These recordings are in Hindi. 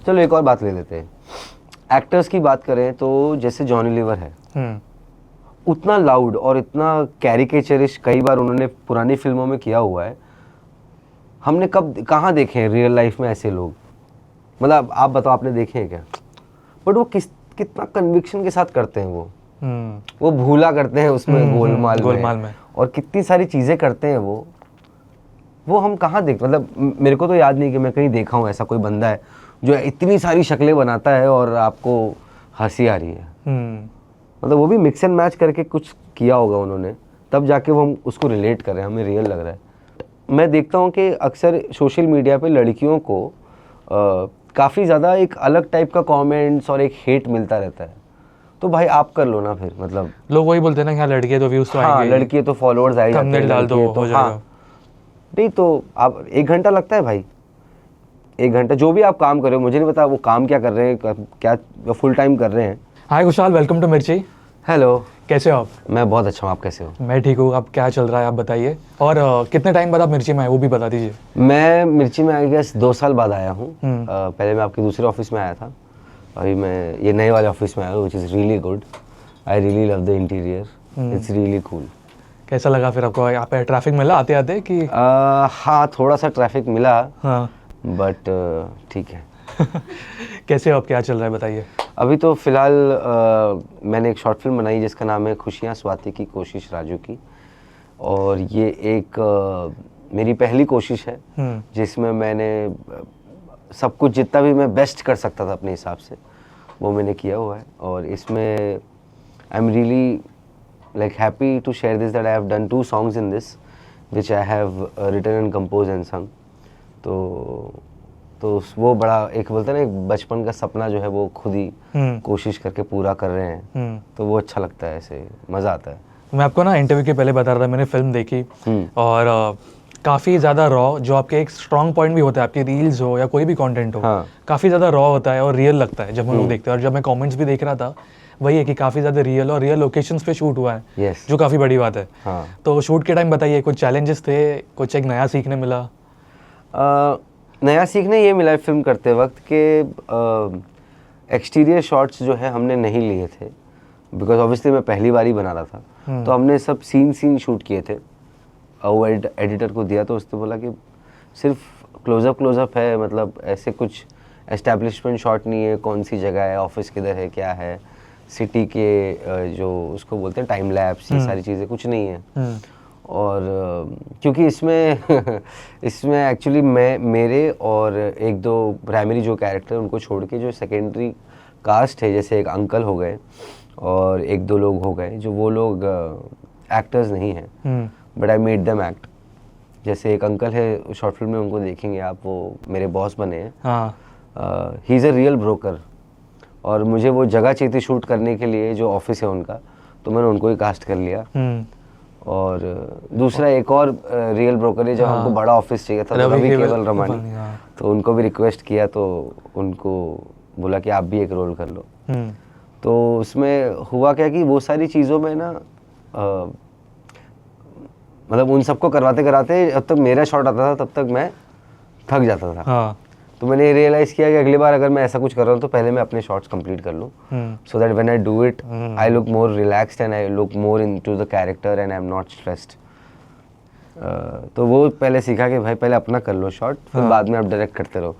चलो एक और बात ले लेते हैं, एक्टर्स की बात करें तो जैसे जॉनी लीवर है, उतना लाउड और इतना कैरिकेचरिश कई बार उन्होंने पुरानी फिल्मों में किया हुआ है, हमने कब कहाँ देखे हैं रियल लाइफ में ऐसे लोग? मतलब आप बताओ, आपने देखे हैं क्या? बट वो कितना कन्विक्शन के साथ करते हैं वो भूला करते हैं उसमें गोलमाल में और कितनी सारी चीज़ें करते हैं वो हम कहाँ देख, मतलब मेरे को तो याद नहीं कि मैं कहीं देखा हूँ ऐसा कोई बंदा है जो इतनी सारी शक्लें बनाता है और आपको हंसी आ रही है। मतलब वो भी मिक्स एंड मैच करके कुछ किया होगा उन्होंने, तब जाके वो हम उसको रिलेट कर रहे हैं, हमें रियल लग रहा है। मैं देखता हूँ कि अक्सर सोशल मीडिया पे लड़कियों को काफ़ी ज़्यादा एक अलग टाइप का कमेंट्स और एक हेट मिलता रहता है, तो भाई आप कर लो ना फिर, मतलब लोग वही बोलते हैं ना कि हाँ लड़की है तो व्यूज तो आएंगे, हाँ लड़की है तो फॉलोअर्स आ ही जाते हैं, डाल दो हो जाएगा। हाँ नहीं तो आप 1 घंटा लगता है भाई, 1 घंटा जो भी आप काम कर रहे हो, मुझे नहीं पता वो काम क्या कर रहे हैं, क्या फुल टाइम कर रहे हैं। हाय कुशाल, वेलकम टू मिर्ची। हेलो, कैसे हो आप? मैं बहुत अच्छा हूँ, आप कैसे हो? मैं ठीक हूँ। अब क्या चल रहा है आप बताइए, और कितने टाइम बाद आप मिर्ची में आए वो भी बता दीजिए। मैं मिर्ची में आई गेस 2 साल बाद आया हूँ। पहले मैं आपके दूसरे ऑफिस में आया था, अभी मैं ये नए वाले ऑफिस में आया हूँ, which is really good. I really love the interior, it's really cool. कैसा लगा फिर आपको? यहाँ पे ट्रैफिक मिला आते आते कि? हाँ थोड़ा सा ट्रैफिक मिला, हाँ बट ठीक है। कैसे हो आप, क्या चल रहा है बताइए। अभी तो फिलहाल मैंने एक शॉर्ट फिल्म बनाई जिसका नाम है खुशियाँ स्वाति की कोशिश राजू की, और ये एक मेरी पहली कोशिश है जिसमें मैंने सब कुछ जितना भी मैं बेस्ट कर सकता था अपने हिसाब से वो मैंने किया हुआ है। और इसमें I am really like happy to share this that I have done 2 songs in this which I have written and composed and sung। तो वो बड़ा एक बोलते हैं ना, एक बचपन का सपना जो है वो खुद ही कोशिश करके पूरा कर रहे हैं, तो वो अच्छा लगता है, ऐसे मज़ा आता है। मैं आपको ना इंटरव्यू के पहले बता रहा था, मैंने फिल्म देखी और काफ़ी ज़्यादा रॉ, जो आपके एक स्ट्रॉन्ग पॉइंट भी होता है, आपकी रील्स हो या कोई भी कंटेंट हो, काफ़ी ज़्यादा रॉ होता है और रियल लगता है जब हम लोग देखते हैं। और जब मैं कमेंट्स भी देख रहा था, वही है कि काफ़ी ज़्यादा रियल और रियल लोकेशंस पे शूट हुआ है, जो काफ़ी बड़ी बात है। तो शूट के टाइम बताइए, कुछ चैलेंजेस थे, कुछ एक नया सीखने मिला? नया सीखने ये मिला फिल्म करते वक्त कि एक्सटीरियर शॉट्स जो है हमने नहीं लिए थे, बिकॉज ऑब्वियसली मैं पहली बार ही बना रहा था, तो हमने सब सीन शूट किए थे। वो एडिटर को दिया तो उसने बोला कि सिर्फ क्लोजअप है, मतलब ऐसे कुछ एस्टैब्लिशमेंट शॉट नहीं है, कौन सी जगह है, ऑफिस किधर है, क्या है, सिटी के जो उसको बोलते हैं टाइम लैप्स, ये सारी चीज़ें कुछ नहीं है। और क्योंकि इसमें एक्चुअली मेरे और 1-2 प्राइमरी जो कैरेक्टर उनको छोड़ के जो सेकेंडरी कास्ट है, जैसे एक अंकल हो गए और 1-2 लोग हो गए, जो वो लोग एक्टर्स नहीं हैं, but I made them act. जैसे एक अंकल है शॉर्ट फिल्म में, उनको देखेंगे आप, वो मेरे बॉस बने हैं। He is a real broker, और मुझे वो जगह चाहिए थी शूट करने के लिए जो ऑफिस है उनका, तो मैंने उनको ही कास्ट कर लिया। और दूसरा एक और रियल ब्रोकर है, जब हमको बड़ा ऑफिस चाहिए था, रवि केवल रमानी, तो उनको भी रिक्वेस्ट किया, तो उनको बोला कि आप भी एक रोल कर लो। तो उसमें हुआ क्या कि वो सारी चीज़ों में ना मतलब उन सबको करवाते कराते जब तक मेरा शॉट आता था तब तक मैं थक जाता था। तो मैंने रियलाइज़ किया कि अगली बार अगर मैं ऐसा कुछ कर रहा हूँ तो पहले मैं अपने शॉट्स कंप्लीट कर लूँ, so that when I do it I look more relaxed and I look more into the character and I am not stressed. तो वो पहले सीखा कि भाई पहले अपना कर लो शॉट, फिर बाद में आप डायरेक्ट करते रहो,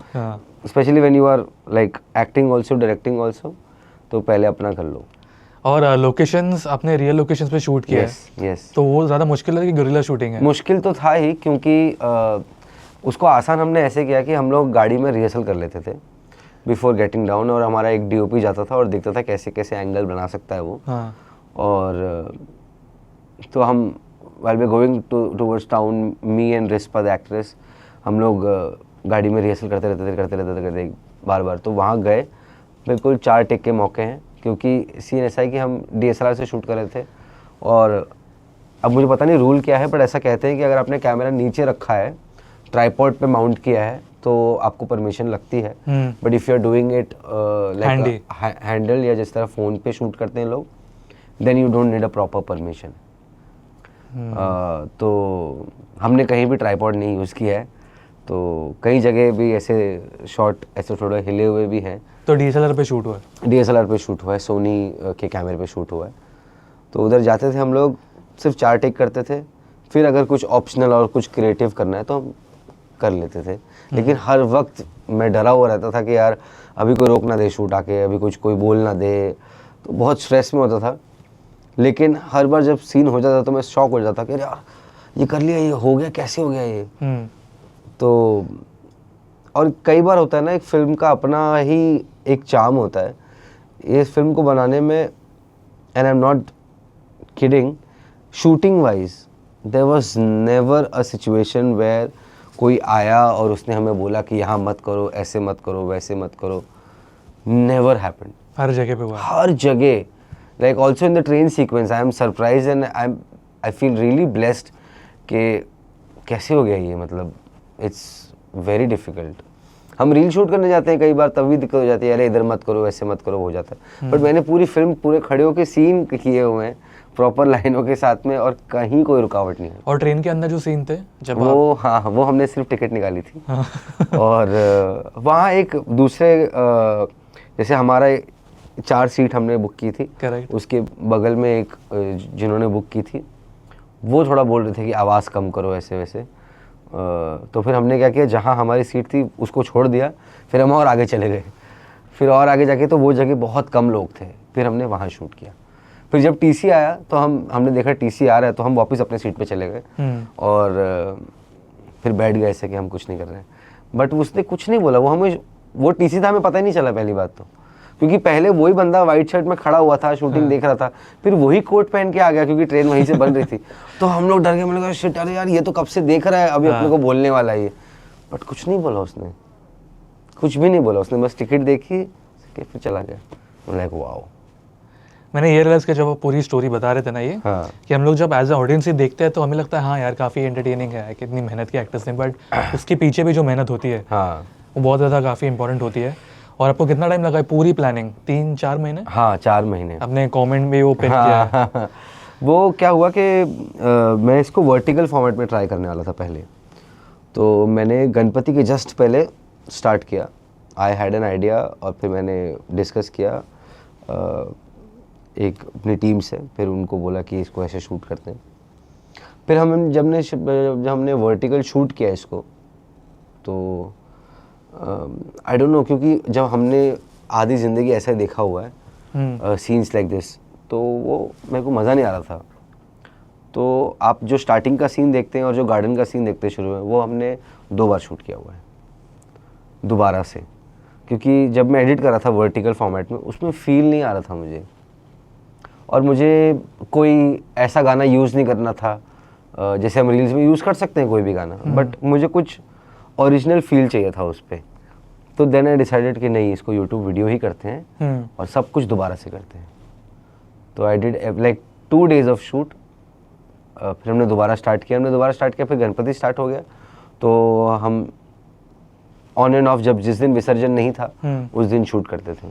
specially when you are like acting also directing also, तो पहले अपना कर लो। और लोकेशंस आपने रियल लोकेशंस पे शूट किया है, तो वो ज़्यादा मुश्किल है कि गुरिल्ला शूटिंग है? मुश्किल तो था ही, क्योंकि उसको आसान हमने ऐसे किया कि हम लोग गाड़ी में रिहर्सल कर लेते थे बिफोर गेटिंग डाउन, और हमारा एक डीओपी जाता था और देखता था कैसे कैसे एंगल बना सकता है वो। और तो हम while we going towards town, me and Rispa the actress, हम लोग गाड़ी में रिहर्सल करते रहते बार बार। तो वहाँ गए, बिल्कुल 4 टेक के मौके हैं, क्योंकि सीन ऐसा है कि हम DSLR से शूट कर रहे थे, और अब मुझे पता नहीं रूल क्या है, बट ऐसा कहते हैं कि अगर आपने कैमरा नीचे रखा है, ट्राइपॉड पे माउंट किया है, तो आपको परमिशन लगती है। But if you are doing it like handle या जिस तरह फ़ोन पे शूट करते हैं लोग, then you don't need a proper permission. तो हमने कहीं भी ट्राइपॉड नहीं यूज़ किया है, तो कई जगह भी ऐसे शॉट ऐसे थोड़े हिले हुए भी हैं। तो DSLR पे शूट हुआ है? DSLR पे शूट हुआ है, सोनी के कैमरे पे शूट हुआ है। तो उधर जाते थे हम लोग, सिर्फ 4 टेक करते थे, फिर अगर कुछ ऑप्शनल और कुछ क्रिएटिव करना है तो हम कर लेते थे। लेकिन हर वक्त मैं डरा हुआ रहता था कि यार अभी कोई रोक ना दे शूट आके, अभी कुछ कोई बोल ना दे, तो बहुत स्ट्रेस में होता था। लेकिन हर बार जब सीन हो जाता तो मैं शॉक हो जाता कि यार ये कर लिया, ये हो गया, कैसे हो गया ये। तो और कई बार होता है ना, एक फिल्म का अपना ही एक चार्म होता है। इस फिल्म को बनाने में, and I am not kidding, shooting wise there was never a situation where कोई आया और उसने हमें बोला कि यहाँ मत करो, ऐसे मत करो, वैसे मत करो। Never happened. हर जगह पे हुआ? हर जगह। Like also in the train sequence I am surprise and I feel really blessed कि कैसे हो गया ये, मतलब इट्स वेरी डिफिकल्ट। हम रील शूट करने जाते हैं कई बार, तब भी दिक्कत हो जाती है, अरे इधर मत करो, ऐसे मत करो, हो जाता है। बट मैंने पूरी फिल्म पूरे खड़े होकर सीन किए हुए हैं प्रॉपर लाइनों के साथ में, और कहीं कोई रुकावट नहीं है। और ट्रेन के अंदर जो सीन थे जब वो हाँ, वो हमने सिर्फ टिकट निकाली थी। और वहाँ एक दूसरे जैसे हमारा 4 सीट हमने बुक की थी, करेक्ट, उसके बगल में एक जिन्होंने बुक की थी वो थोड़ा बोल रहे थे कि आवाज़ कम करो, ऐसे वैसे। तो फिर हमने क्या किया, जहाँ हमारी सीट थी उसको छोड़ दिया, फिर हम और आगे चले गए। फिर और आगे जाके तो वो जगह बहुत कम लोग थे, फिर हमने वहाँ शूट किया। फिर जब टीसी आया तो हमने देखा टीसी आ रहा है, तो हम वापस अपने सीट पे चले गए और फिर बैठ गए ऐसे कि हम कुछ नहीं कर रहे हैं। बट उसने कुछ नहीं बोला, वो टीसी था, हमें पता ही नहीं चला पहली बात तो, क्योंकि पहले वही बंदा वाइट शर्ट में खड़ा हुआ था, शूटिंग देख रहा था, फिर वही कोट पहन के आ गया क्योंकि ट्रेन वहीं से बन रही थी। तो हम लोग डर गए, मैंने कहा शिट, अरे यार ये तो कब से देख रहा है, अभी अपने को बोलने वाला है ये। बट कुछ नहीं बोला उसने, कुछ भी नहीं बोला उसने, बस टिकट देखी फिर चला गया। Like wow. मैंने ये रियलाइज किया जब वो पूरी स्टोरी बता रहे थे ना ये, कि हम लोग जब एज अ ऑडियंस ही देखते हैं तो हमें लगता है हाँ यार काफ़ी एंटरटेनिंग है, कितनी मेहनत की एक्टर्स ने, बट उसके पीछे भी जो मेहनत होती है वो बहुत ज़्यादा काफ़ी इंपॉर्टेंट होती है। और आपको कितना टाइम लगा है पूरी प्लानिंग? 3-4 महीने? हाँ, 4 महीने। अपने कमेंट में वो पिन किया है। वो क्या हुआ कि मैं इसको वर्टिकल फॉर्मेट में ट्राई करने वाला था पहले, तो मैंने गणपति के जस्ट पहले स्टार्ट किया। आई हैड एन आइडिया, और फिर मैंने डिस्कस किया एक अपनी टीम से, फिर उनको बोला कि इसको ऐसे शूट करते हैं। फिर जब हमने वर्टिकल शूट किया इसको, तो आई डोंट नो, क्योंकि जब हमने आधी ज़िंदगी ऐसा देखा हुआ है सीन्स लाइक दिस, तो वो मेरे को मज़ा नहीं आ रहा था। तो आप जो स्टार्टिंग का सीन देखते हैं और जो गार्डन का सीन देखते हैं शुरू में, वो हमने 2 बार शूट किया हुआ है दोबारा से, क्योंकि जब मैं एडिट कर रहा था वर्टिकल फॉर्मेट में, उसमें फील नहीं आ रहा था मुझे, और मुझे कोई ऐसा गाना यूज़ नहीं करना था जैसे हम रील्स में यूज़ कर सकते हैं कोई भी गाना, बट मुझे कुछ ओरिजिनल फील चाहिए था उस पर। तो देन आई डिसाइडेड कि नहीं, इसको यूट्यूब वीडियो ही करते हैं और सब कुछ दोबारा से करते हैं। तो I did like 2 days of shoot. फिर हमने दोबारा स्टार्ट किया, फिर गणपति स्टार्ट हो गया, तो हम ऑन एंड ऑफ, जब जिस दिन विसर्जन नहीं था उस दिन शूट करते थे।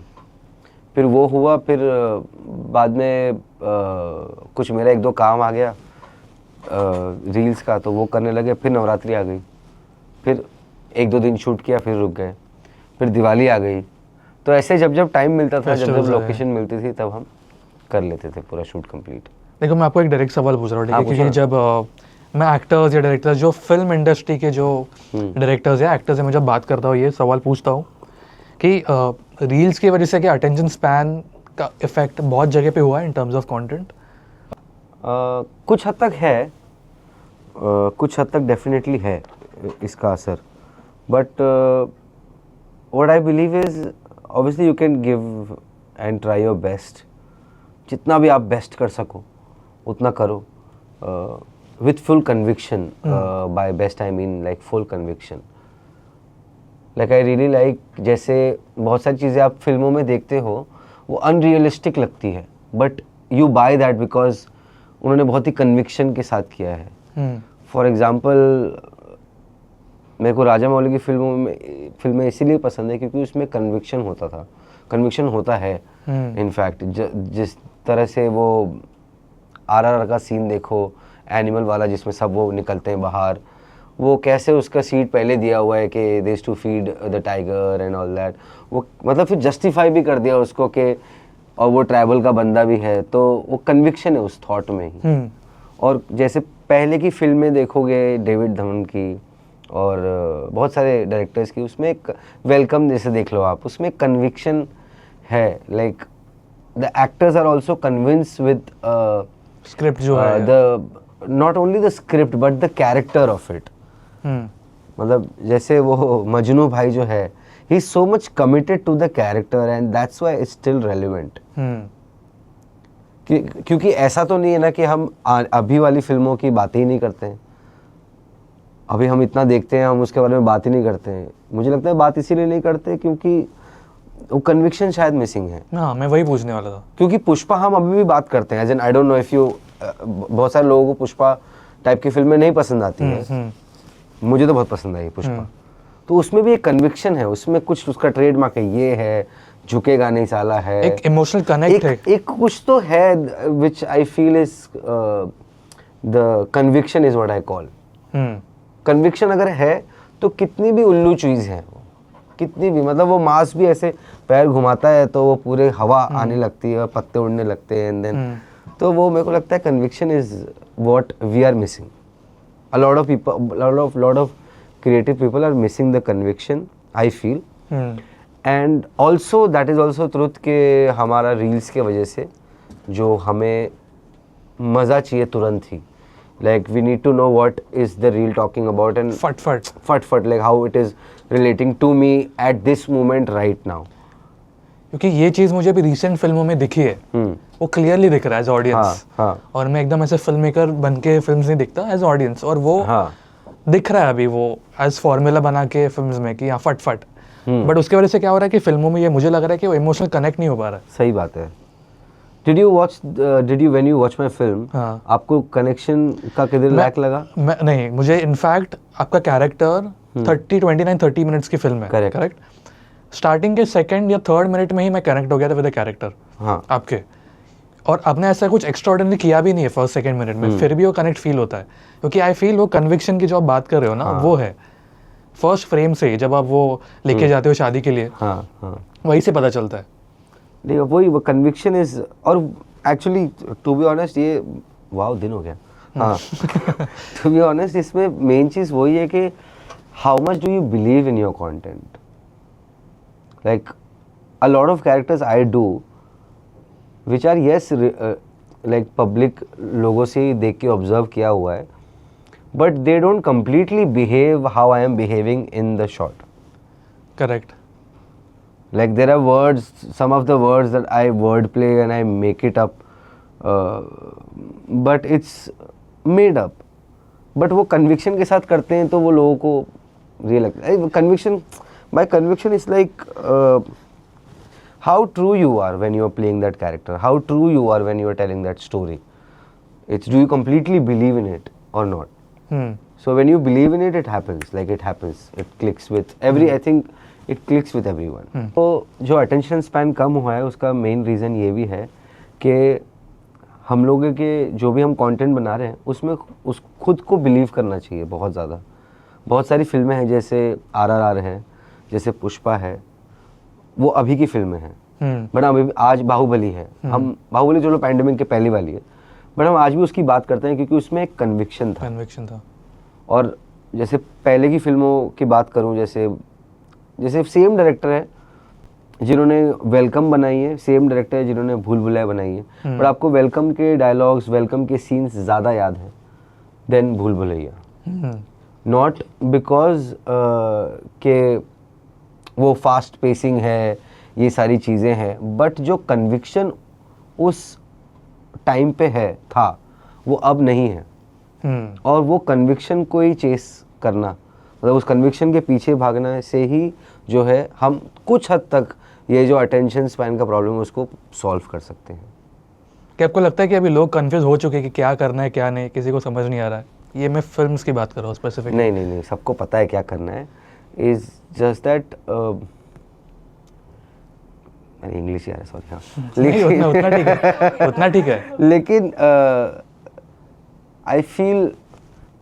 फिर वो हुआ, फिर बाद में कुछ मेरा 1-2 काम आ गया रील्स का, तो वो करने लगे। फिर नवरात्रि आ गई, फिर 1-2 दिन शूट किया, फिर रुक गए। फिर दिवाली आ गई। तो ऐसे जब टाइम मिलता था, जब लोकेशन मिलती थी, तब हम कर लेते थे पूरा शूट कंप्लीट। देखो मैं आपको एक डायरेक्ट सवाल पूछ रहा हूँ, ठीक है? क्योंकि जब मैं एक्टर्स या डायरेक्टर्स, जो फिल्म इंडस्ट्री के जो डायरेक्टर्स या एक्टर्स हैं, मैं जब बात करता हूँ, ये सवाल पूछता हूँ कि रील्स की वजह से क्या अटेंशन स्पैन का इफेक्ट बहुत जगह पे हुआ है इन टर्म्स ऑफ कंटेंट? कुछ हद तक है, कुछ हद तक डेफिनेटली है इसका असर, but what I believe is obviously you can give and try your best. जितना भी आप बेस्ट कर सको उतना करो, with full conviction. By best I mean like full conviction. Like I really like, जैसे बहुत सारी चीज़ें आप फिल्मों में देखते हो वो अनरियलिस्टिक लगती है, but you by that because उन्होंने बहुत ही कन्विक्शन के साथ किया है। फॉर एग्ज़ाम्पल, मेरे को राजा मौली की फिल्में इसीलिए पसंद है क्योंकि उसमें कन्विक्शन होता है। इनफैक्ट जिस तरह से वो RRR का सीन देखो, एनिमल वाला, जिसमें सब वो निकलते हैं बाहर, वो कैसे उसका सीड पहले दिया हुआ है कि this to feed the tiger and all that, वो मतलब फिर जस्टिफाई भी कर दिया उसको कि और वो ट्राइबल का बंदा भी है, तो वो कन्विक्शन है उस थॉट में ही। और जैसे पहले की फिल्में देखोगे डेविड धवन की और बहुत सारे डायरेक्टर्स की, उसमें एक वेलकम जैसे देख लो आप, उसमें कन्विक्शन है, like the actors are also convinced with script जो है, the not only the script but the character of it. मतलब जैसे वो मजनू भाई जो है, he is so much committed to the character and that's why it's still relevant. क्योंकि ऐसा तो नहीं है ना कि हम अभी वाली फिल्मों की बातें ही नहीं करते हैं, अभी हम इतना देखते हैं, हम उसके बारे में बात ही नहीं करते हैं। मुझे लगता है बात इसीलिए नहीं करते क्योंकि वो कन्विक्शन शायद मिसिंग है। हाँ, मैं वही पूछने वाला था। क्योंकि पुष्पा हम अभी भी बात करते हैं, as an I don't know if you, बहुत सारे लोगों को पुष्पा टाइप की फिल्में नहीं पसंद आती हैं, मुझे तो बहुत पसंद आई पुष्पा। तो उसमें भी एक कन्विक्शन है, उसमें कुछ उसका ट्रेडमार्क है, ये है, झुकेगा नहीं साला है, एक इमोशनल कनेक्ट है, एक कुछ तो है which I feel is the conviction is what I call. Conviction अगर है तो कितनी भी उल्लू चीज है वो, कितनी भी, मतलब वो मांस भी ऐसे पैर घुमाता है तो वो पूरे हवा आने लगती है, पत्ते उड़ने लगते हैं, एंड देन तो वो मेरे को लगता है conviction is what we are missing. A lot of people, lot of creative people are missing the conviction, I feel. And also that is also truth कि हमारा रील्स के वजह से जो हमें मज़ा चाहिए तुरंत ही, like we need to know what is the reel talking about and फट like how it is relating to me at this moment right now. क्योंकि ये चीज़ मुझे अभी रिसेंट फिल्मों में दिखी है, वो क्लियरली दिख रहा है एज ऑडियंस। और मैं एकदम ऐसे फिल्म मेकर बन के फिल्म्स नहीं दिखता, एज ऑडियंस, और वो दिख रहा है अभी वो एज फॉर्मूला बना के फिल्म्स में कि हाँ फट। बट उसके वजह से क्या हो रहा है कि फिल्मों में ये मुझे लग रहा है कि वो इमोशनल कनेक्ट नहीं हो पा रहा है। सही बात है। when you watch my film, आपको कनेक्शन का किधर लैक लगा? नहीं, मुझे इनफैक्ट आपका कैरेक्टर 29-30 मिनट्स की फिल्म है, करेक्ट? स्टार्टिंग के सेकंड या थर्ड मिनट में ही मैं कनेक्ट हो गया था विद द कैरेक्टर आपके, और आपने ऐसा कुछ एक्स्ट्राऑर्डिनरी किया भी नहीं है फर्स्ट सेकंड मिनट में, फिर भी वो कनेक्ट फील होता है। क्योंकि आई फील वो कन्विक्शन की जो आप बात कर रहे हो ना, वो है फर्स्ट फ्रेम से जब आप वो लेके जाते हो शादी के लिए, वही से पता चलता है। नहीं, वही वो कन्विक्शन इज, और एक्चुअली टू बी ऑनेस्ट, ये वाओ दिन हो गया। हाँ, टू बी ऑनेस्ट इसमें मेन चीज़ वही है कि how much do you believe in your content. Like a lot of characters I do, which are yes like public लोगों से ही देख के observe किया हुआ है, but they don't completely behave how I am behaving in the shot. Correct. Like there are words, some of the words that I wordplay and I make it up, but it's made up. But वो conviction के साथ करते हैं तो वो लोगों को real लगता है। Conviction, my conviction is like how true you are when you are playing that character, how true you are when you are telling that story. It's, do you completely believe in it or not? So when you believe in it, it happens, like it happens, it clicks with every, I think it clicks with everyone. तो जो attention span कम हुआ है उसका main reason ये भी है कि हम लोगों के जो भी हम content बना रहे हैं उसमें उस खुद को believe करना चाहिए बहुत ज़्यादा। बहुत सारी फिल्में हैं, जैसे RRR है, जैसे पुष्पा है, वो अभी की फिल्में हैं, बट अभी आज बाहुबली है, हम बाहुबली चलो पैंडेमिक के पहली वाली है, बट हम आज भी उसकी बात करते हैं क्योंकि उसमें एक कन्विक्शन था। और जैसे पहले की फिल्मों की बात करूं, जैसे सेम डायरेक्टर है जिन्होंने वेलकम बनाई है, सेम डायरेक्टर है जिन्होंने भूल भुलैया बनाई है, बट आपको वेलकम के डायलॉग्स, वेलकम के सीन्स ज़्यादा याद हैं देन भूल भुलैया। नॉट बिकॉज के वो फास्ट पेसिंग है, ये सारी चीज़ें हैं, बट जो कन्विक्शन उस टाइम पे है था वो अब नहीं है। और वो कन्विक्शन को ही चेस करना, मतलब उस कन्विक्शन के पीछे भागना से ही जो है हम कुछ हद तक ये जो अटेंशन स्पैन का प्रॉब्लम है उसको सॉल्व कर सकते हैं। क्या आपको लगता है कि अभी लोग कंफ्यूज हो चुके हैं कि क्या करना है क्या नहीं, किसी को समझ नहीं आ रहा है? ये मैं फिल्म्स की बात कर रहा हूँ स्पेसिफिक। नहीं, सबको पता है क्या करना है। इज जस्ट दैट इंग्लिश यार, सॉरी। हाँ, लेकिन उतना ठीक है। लेकिन आई फील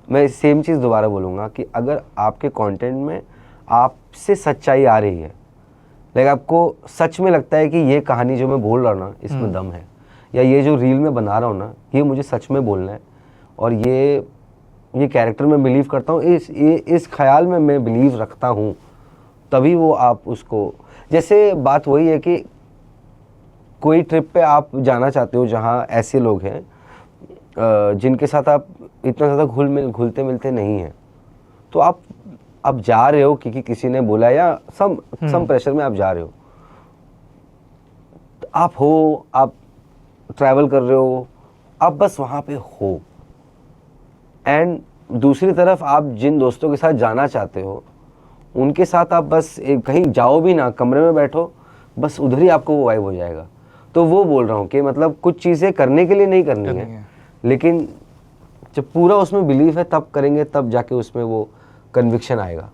मैं सेम चीज़ दोबारा बोलूँगा कि अगर आपके कंटेंट में आपसे सच्चाई आ रही है, लाइक आपको सच में लगता है कि ये कहानी जो मैं बोल रहा हूँ ना इसमें दम है, या ये जो रील में बना रहा हूँ ना ये मुझे सच में बोलना है, और ये कैरेक्टर में बिलीव करता हूँ, इस ख्याल में मैं बिलीव रखता हूँ, तभी वो आप उसको, जैसे बात वही है कि कोई ट्रिप पे आप जाना चाहते हो जहाँ ऐसे लोग हैं जिनके साथ आप इतना ज़्यादा घुलते मिलते नहीं हैं, तो आप जा रहे हो क्योंकि किसी ने बोला या सम प्रेशर में आप जा रहे हो, आप ट्रैवल कर रहे हो, आप बस वहाँ पे हो, एंड दूसरी तरफ आप जिन दोस्तों के साथ जाना चाहते हो उनके साथ आप बस कहीं जाओ भी ना, कमरे में बैठो, बस उधर ही आपको वो वाइब हो जाएगा। तो वो बोल रहा हूँ कि मतलब कुछ चीज़ें करने के लिए नहीं करनी है, लेकिन जब पूरा उसमें बिलीफ है तब करेंगे, तब जाके उसमें वो कन्विक्शन आएगा।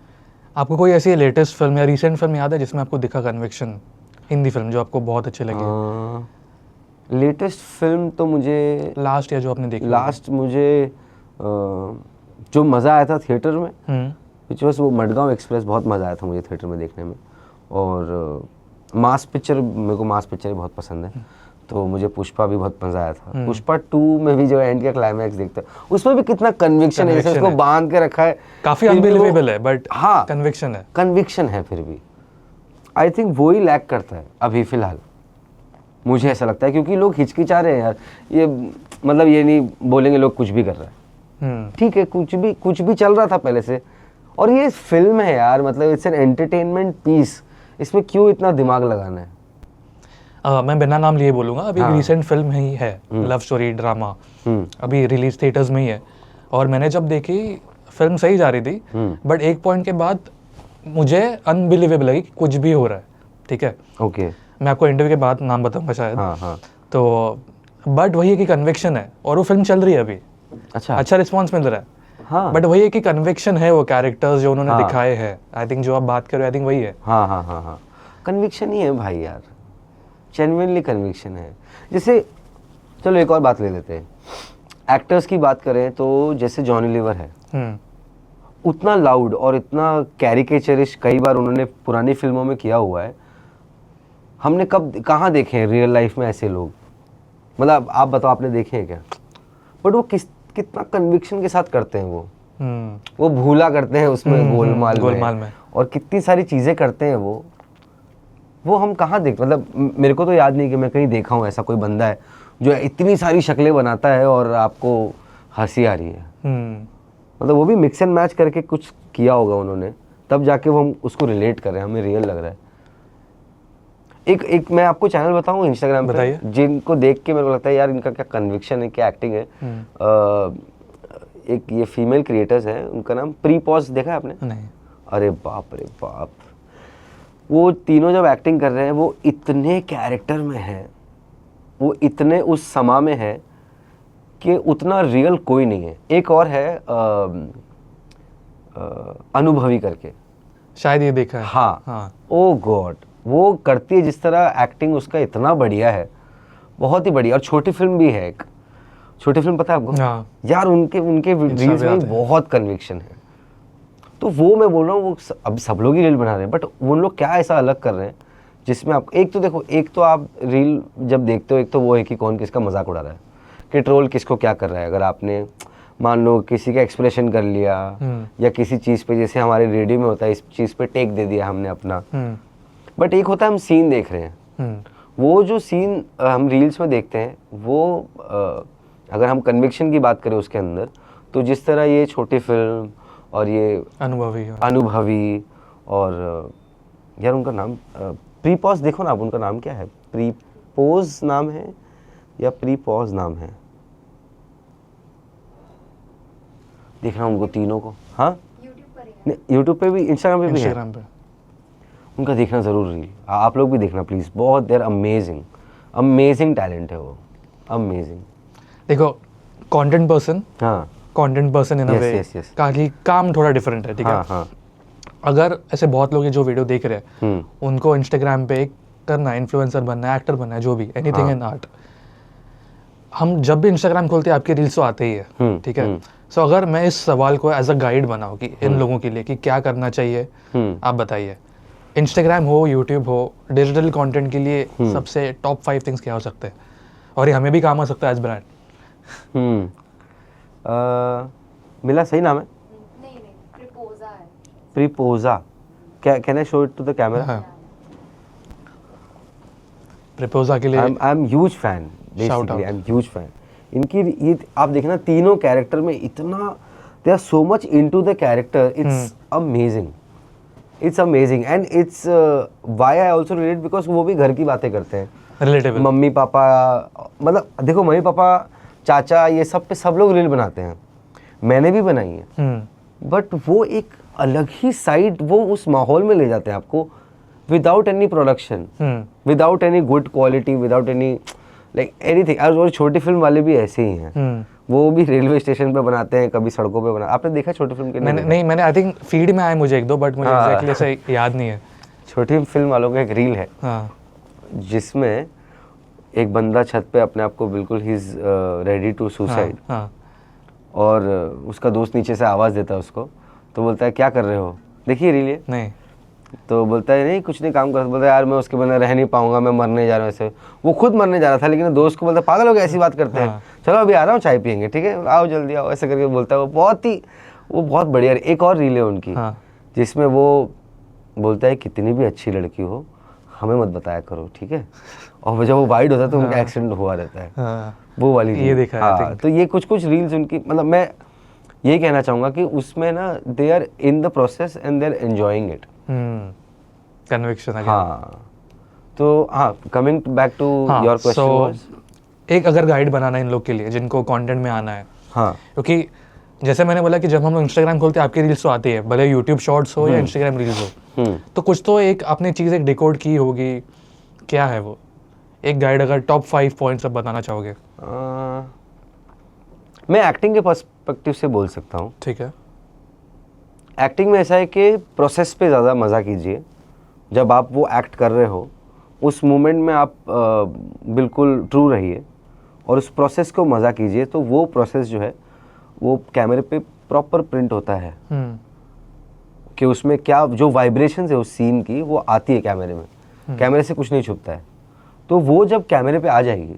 आपको कोई ऐसी लेटेस्ट फिल्म या रिसेंट फिल्म याद है जिसमें आपको दिखा कन्विक्शन, हिंदी फिल्म जो आपको बहुत अच्छी लगी? लेटेस्ट फिल्म तो मुझे लास्ट या जो आपने देखी? लास्ट मुझे जो मज़ा आया था थिएटर में विच वॉज वो मडगांव एक्सप्रेस, बहुत मज़ा आया था मुझे थिएटर में देखने में। और मास पिक्चर, मेरे को मास पिक्चर ही बहुत पसंद है, तो मुझे पुष्पा भी बहुत मज़ा आया था। पुष्पा 2 में भी जो एंड का क्लाइमैक्स देखते हैं उसमें भी कितना कन्विक्शन है, जैसे उसको बांध के रखा है, काफ़ी अनबिलीवेबल है बट हाँ कन्विक्शन है फिर भी। आई थिंक वो ही लैक करता है अभी फ़िलहाल, मुझे ऐसा लगता है, क्योंकि लोग हिचकिचा रहे हैं यार, ये मतलब ये नहीं बोलेंगे लोग कुछ भी कर रहा है, ठीक है कुछ भी चल रहा था पहले से, और ये फिल्म है यार, मतलब इट्स एन एंटरटेनमेंट पीस, इसमें क्यों इतना दिमाग लगाना है। मैं बिना नाम लिए बोलूँगा, अभी रिसेंट फिल्म ही है, लव स्टोरी ड्रामा, अभी रिलीज थिएटर्स में ही है, और मैंने जब देखी फिल्म सही जा रही थी, बट एक पॉइंट के बाद मुझे अनबिलीवेबल लगी कि कुछ भी हो रहा है, ठीक है, ओके मैं आपको इंटरव्यू के बाद नाम बताऊंगा शायद। हाँ। तो बट वही है कि कन्विक्शन है, और वो फिल्म चल रही है अभी, अच्छा रिस्पॉन्स मिल रहा है, हाँ। बट वही है कि कन्विक्शन है, वो कैरेक्टर्स जो उन्होंने दिखाए हैं, आई थिंक जो आप बात कर रहे हो, आई थिंक वही है। हाँ, कन्विक्शन ही है भाई यार, जेन्युइनली कन्विक्शन है। जैसे चलो एक और बात ले लेते हैं, एक्टर्स की बात करें तो जैसे जॉनी लीवर है, उतना लाउड और इतना कैरिकेचरिश कई बार उन्होंने पुरानी फिल्मों में किया हुआ है, हमने कहाँ देखे हैं रियल लाइफ में ऐसे लोग, मतलब आप बताओ आपने देखे हैं क्या? बट वो कितना कन्विक्शन के साथ करते हैं वो भूला करते हैं उसमें गोलमाल में, और कितनी सारी चीज़ें करते हैं वो हम कहाँ देख, मतलब मेरे को तो याद नहीं कि मैं कहीं देखा हूँ ऐसा कोई बंदा है जो इतनी सारी शक्लें बनाता है और आपको हंसी आ रही है। मतलब वो भी मिक्स एंड मैच करके कुछ किया होगा उन्होंने, तब जाके वो हम उसको रिलेट कर रहे हैं, हमें रियल लग रहा है। एक मैं आपको चैनल बताऊँ इंस्टाग्राम पे, जिनको देख के मेरे को लगता है यार इनका क्या कन्विक्शन है, क्या एक्टिंग है। एक ये फीमेल क्रिएटर्स हैं, उनका नाम प्री पॉज, देखा है आपने? नहीं। अरे बाप, वो तीनों जब एक्टिंग कर रहे हैं वो इतने कैरेक्टर में है, वो इतने उस समा में है कि उतना रियल कोई नहीं है। एक और है अनुभवी करके, शायद ये देखा है। हाँ। ओ गॉड, वो करती है जिस तरह एक्टिंग उसका इतना बढ़िया है, बहुत ही बढ़िया। और छोटी फिल्म भी है, एक छोटी फिल्म, पता है आपको? यार उनके रील्स में बहुत कन्विक्शन है। तो वो मैं बोल रहा हूँ, वो अब सब लोग ही रील बना रहे हैं, बट वो लोग क्या ऐसा अलग कर रहे हैं जिसमें आप एक तो देखो, एक तो आप रील जब देखते हो, एक तो वो है कि कौन किसका मजाक उड़ा रहा है, कि ट्रोल किसको क्या कर रहा है। अगर आपने मान लो किसी का एक्सप्रेशन कर लिया या किसी चीज़ पे, जैसे हमारे रेडियो में होता है, इस चीज़ पे टेक दे दिया हमने अपना, बट एक होता है हम सीन देख रहे हैं। वो जो सीन हम रील्स में देखते हैं, वो अगर हम कन्विक्शन की बात करें उसके अंदर, तो जिस तरह ये छोटी फिल्म और ये अनुभवी और यार उनका नाम प्रीपॉज, देखो ना आप, उनका नाम क्या है? प्रीपोज नाम है या प्रीपॉज नाम है? देखना उनको तीनों को। हाँ, यूट्यूब पे भी, इंस्टाग्राम पे भी है, उनका देखना ज़रूर रील, आप लोग भी देखना प्लीज़, बहुत देर अमेजिंग टैलेंट है वो, अमेजिंग। देखो कंटेंट पर्सन, हाँ, कंटेंट पर्सन इन अ वे, काफी काम थोड़ा डिफरेंट है, ठीक है। हाँ। अगर ऐसे बहुत लोग जो वीडियो देख रहे हैं, उनको इंस्टाग्राम पे करना है, इन्फ्लुएंसर बनना है, एक्टर बनना है, जो भी, एनीथिंग इन आर्ट, हम जब भी इंस्टाग्राम खोलते हैं आपके रील्स तो आते ही है, ठीक है। सो अगर मैं इस सवाल को एज अ गाइड बनाऊँ कि इन लोगों के लिए कि क्या करना चाहिए, आप बताइए। इंस्टाग्राम हो, यूट्यूब हो, डिजिटल कंटेंट के लिए सबसे टॉप 5 थिंग्स क्या हो सकते हैं और ये हमें भी काम आ सकता है एज ब्रांड? मिला सही नाम है? नहीं प्रिपोजा है। प्रीपोजा, can I show it to the camera? प्रिपोजा के लिए I am huge fan, basically I am huge fan. इनकी ये आप देखना तीनों कैरेक्टर में इतना, they are so much into the character, it's amazing and it's why I also relate, because वो भी घर की बातें करते हैं, रिलेटेबल। मम्मी पापा, मतलब देखो मम्मी पापा चाचा ये सब पे सब लोग रील बनाते हैं, मैंने भी बनाई है, बट वो एक अलग ही साइड, वो उस माहौल में ले जाते हैं आपको without any production, without any good quality, without any like anything. और छोटी फिल्म वाले भी ऐसे ही हैं, वो भी रेलवे स्टेशन पे बनाते हैं, कभी सड़कों पे बना, आपने देखा छोटी फिल्म के? मैंने आई थिंक फीड में आए मुझे एक दो, बट मुझे एग्जैक्टली ऐसे याद नहीं है। छोटी फिल्म वालों का एक रील है जिसमें एक बंदा छत पे अपने आप को बिल्कुल ही इज रेडी टू सुसाइड, और उसका दोस्त नीचे से आवाज़ देता है उसको, तो बोलता है क्या कर रहे हो, देखिए रील ये नहीं, तो बोलता है नहीं कुछ नहीं काम कर, बोलता है यार मैं उसके बिना रह नहीं पाऊंगा, मैं मरने जा रहा हूँ ऐसे। वो खुद मरने जा रहा था, लेकिन दोस्त को बोलता है पागल हो गया, ऐसी बात करते हैं, चलो अभी आ रहा हूँ चाय पियेंगे, ठीक है आओ जल्दी आओ, ऐसे करके बोलता है। वो बहुत बढ़िया। एक और रील है उनकी जिसमें वो बोलता है कितनी भी अच्छी लड़की हो हमें मत बताया करो, ठीक है, और जब वो वाइड होता है तो उनका एक्सीडेंट हुआ रहता है, वो वाली ये देखा है। हाँ, तो ये कुछ रील्स उनकी, मतलब मैं ये कहना चाहूँगा कि उसमें ना they are in the process and they are enjoying it. Conviction. हाँ, तो हाँ, coming back to your question was, एक अगर गाइड बनाना इन लोग के लिए जिनको कंटेंट में आना है, हाँ, क्योंकि जैसे मैंने बोला कि जब हम लोग इंस्टाग्राम खोलते हैं आपकी रील्स तो आती है, भले यूट्यूब शॉर्ट्स हो या इंस्टाग्राम रील्स हो, तो कुछ तो एक आपने चीज़ एक डिकोड की होगी, क्या है वो? एक गाइड अगर टॉप 5 पॉइंट्स आप बताना चाहोगे। मैं एक्टिंग के पर्सपेक्टिव से बोल सकता हूँ। ठीक है। एक्टिंग में ऐसा है कि प्रोसेस पे ज़्यादा मज़ा कीजिए। जब आप वो एक्ट कर रहे हो उस मोमेंट में आप बिल्कुल ट्रू रहिए और उस प्रोसेस को मज़ा कीजिए, तो वो प्रोसेस जो है वो कैमरे पे प्रॉपर प्रिंट होता है कि उसमें क्या जो वाइब्रेशंस है उस सीन की वो आती है कैमरे में, कैमरे से कुछ नहीं छुपता है। तो वो जब कैमरे पे आ जाएगी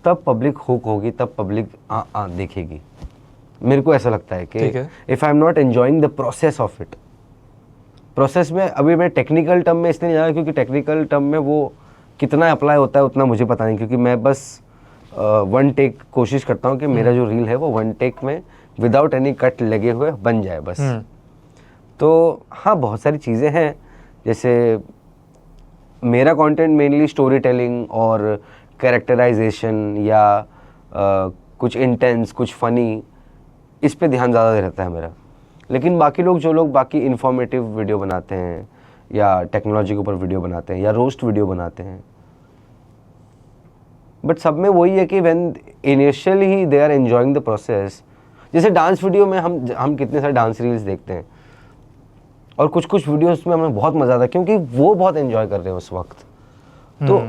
तब पब्लिक हुक होगी, तब पब्लिक देखेगी। मेरे को ऐसा लगता है कि if I am not enjoying the process of it, process में अभी मैं टेक्निकल टर्म में इसलिए नहीं जा रहा क्योंकि टेक्निकल टर्म में वो कितना अप्लाई होता है उतना मुझे पता नहीं, क्योंकि मैं बस वन टेक कोशिश करता हूँ कि मेरा जो रील है वो वन टेक में विदाउट एनी कट लगे हुए बन जाए बस। तो हाँ, बहुत सारी चीज़ें हैं, जैसे मेरा कंटेंट मेनली स्टोरी टेलिंग और कैरेक्टराइजेशन या कुछ इंटेंस, कुछ फ़नी, इस पे ध्यान ज़्यादा रहता है मेरा। लेकिन बाकी लोग जो लोग बाकी इन्फॉर्मेटिव वीडियो बनाते हैं या टेक्नोलॉजी के ऊपर वीडियो बनाते हैं या रोस्ट वीडियो बनाते हैं, बट सब में वही है कि when initially they are enjoying the process. जैसे डांस वीडियो में हम कितने सारे डांस रील्स देखते हैं और कुछ कुछ वीडियोस में हमें बहुत मज़ा आता है क्योंकि वो बहुत एंजॉय कर रहे हैं उस वक्त। तो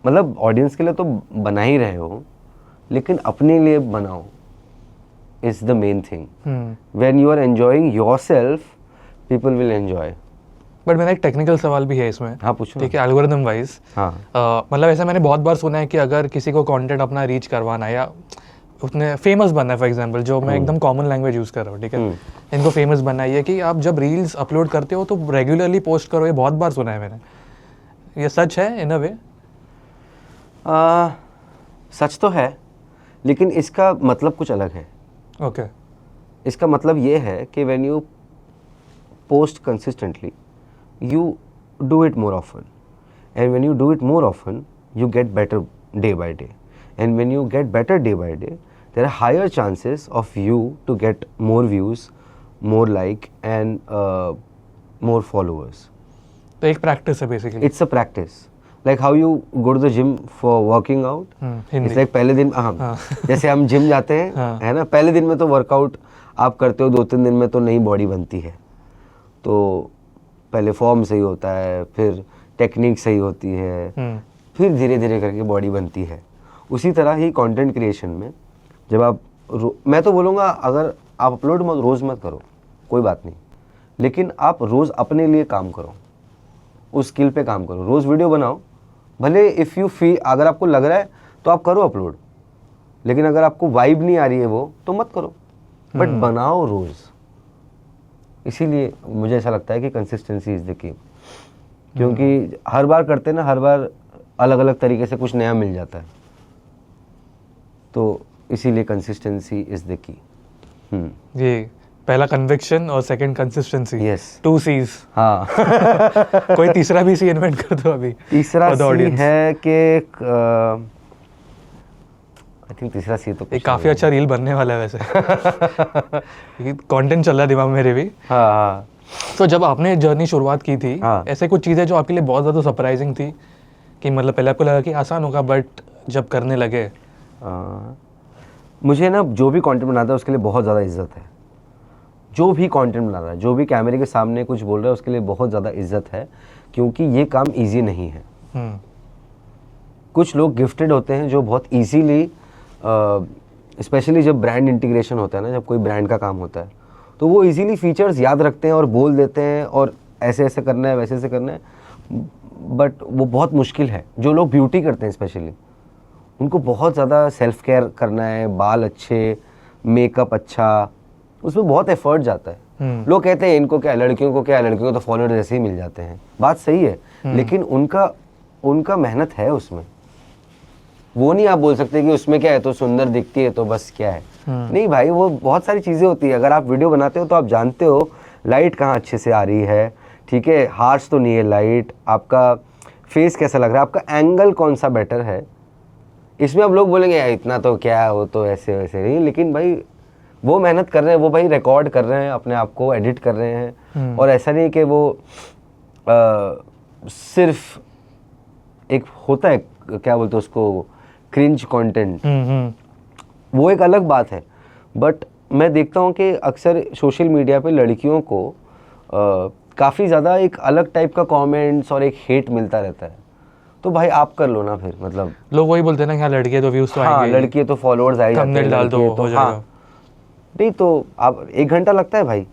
मतलब ऑडियंस के लिए तो बना ही रहे हो, लेकिन अपने लिए बनाओ is the main thing. When you are enjoying yourself people will enjoy. But मेरा एक टेक्निकल सवाल भी है इसमें। हाँ पूछो। ठीक है, एल्गोरिथम वाइज। हाँ, मतलब ऐसा मैंने बहुत बार सुना है कि अगर किसी को कंटेंट अपना रीच करवाना है या उसने फेमस बनना है, फॉर एग्जांपल जो मैं एकदम कॉमन लैंग्वेज यूज़ कर रहा हूँ, ठीक है, इनको फेमस बनना है कि आप जब रील्स अपलोड करते हो तो रेगुलरली पोस्ट करो। ये बहुत बार सुना है मैंने, ये सच है इन अ वे? सच तो है, लेकिन इसका मतलब कुछ अलग है। ओके। इसका मतलब ये है कि when you post consistently you do it more often, and when you do it more often you get better day by day, and when you get better day by day there are higher chances of you to get more views, more like and more followers. तो एक प्रैक्टिस है basically. It's a practice, like how you go to the gym for working out. It's like पहले दिन जैसे हम जिम जाते हैं है ना, पहले दिन में तो वर्कआउट आप करते हो, 2-3 दिन में तो नई बॉडी बनती है। तो पहले फॉर्म सही होता है, फिर टेक्निक सही होती है, फिर धीरे धीरे करके बॉडी बनती है। उसी तरह ही कंटेंट क्रिएशन में जब आप मैं तो बोलूँगा अगर आप अपलोड रोज़ मत करो, कोई बात नहीं, लेकिन आप रोज़ अपने लिए काम करो, उस स्किल पे काम करो, रोज़ वीडियो बनाओ। भले इफ़ यू फील, अगर आपको लग रहा है तो आप करो अपलोड, लेकिन अगर आपको वाइब नहीं आ रही है वो तो मत करो, बट बनाओ रोज़। इसीलिए मुझे ऐसा लगता है कि कंसिस्टेंसी इज़ द की, क्योंकि हर बार करते ना, हर बार अलग अलग तरीके से कुछ नया मिल जाता है, तो इसीलिए कंसिस्टेंसी इज़ द की। ये पहला कन्विक्शन और सेकंड कंसिस्टेंसी, Yes. 2 C's। हाँ कोई तीसरा भी सी इन्वेंट कर दो अभी। तीसरा for the सी audience। है कि आई थिंक तीसरा सी तो एक काफ़ी अच्छा रील बनने वाला है वैसे। कंटेंट चल रहा है दिमाग में मेरे भी। हाँ हाँ तो जब आपने जर्नी शुरुआत की थी, हाँ। ऐसे कुछ चीज़ें जो आपके लिए बहुत ज़्यादा सरप्राइजिंग थी कि मतलब पहले आपको लगा कि आसान होगा, बट जब करने लगे? मुझे ना जो भी कंटेंट बनाता है उसके लिए बहुत ज़्यादा इज्जत है। जो भी कंटेंट बना रहा है, जो भी कैमरे के सामने कुछ बोल रहा है, उसके लिए बहुत ज़्यादा इज्जत है, क्योंकि ये काम इजी नहीं है। कुछ लोग गिफ्टेड होते हैं जो बहुत इजीली, स्पेशली जब ब्रांड इंटीग्रेशन होता है ना, जब कोई ब्रांड का काम होता है, तो वो इजीली फीचर्स याद रखते हैं और बोल देते हैं और ऐसे ऐसे करना है, वैसे ऐसे करना है, बट वो बहुत मुश्किल है। जो लोग ब्यूटी करते हैं स्पेशली, उनको बहुत ज़्यादा सेल्फ केयर करना है, बाल अच्छे, मेकअप अच्छा, उसमें बहुत एफर्ट जाता है। लोग कहते हैं इनको क्या, लड़कियों को क्या, लड़कियों को तो फॉलोअर जैसे ही मिल जाते हैं। बात सही है, लेकिन उनका मेहनत है उसमें। वो नहीं आप बोल सकते कि उसमें क्या है, तो सुंदर दिखती है तो बस क्या है। नहीं भाई, वो बहुत सारी चीज़ें होती है। अगर आप वीडियो बनाते हो तो आप जानते हो लाइट कहाँ अच्छे से आ रही है, ठीक है, हार्श तो नहीं है लाइट, आपका फेस कैसा लग रहा है, आपका एंगल कौन सा बेटर है। इसमें अब लोग बोलेंगे यार इतना तो क्या है, वो तो ऐसे वैसे नहीं, लेकिन भाई वो मेहनत कर रहे हैं, वो भाई रिकॉर्ड कर रहे हैं, अपने आप को एडिट कर रहे हैं। और ऐसा नहीं कि वो सिर्फ एक होता है, क्या बोलते हैं उसको, क्रिंज कंटेंट, वो एक अलग बात है। बट मैं देखता हूँ कि अक्सर सोशल मीडिया पे लड़कियों को काफ़ी ज़्यादा एक अलग टाइप का कमेंट्स और एक हेट मिलता रहता है। तो भाई आप कर लो ना फिर, मतलब लोग वही बोलते हैं ना कि हाँ लड़की है तो व्यूज तो हाँ, आएंगे, लड़की है तो फॉलोअर्स आ ही जाते हैं, थंबनेल डाल लड़की दो है तो हो जाएगा। हाँ, नहीं तो आप 1 घंटा लगता है भाई,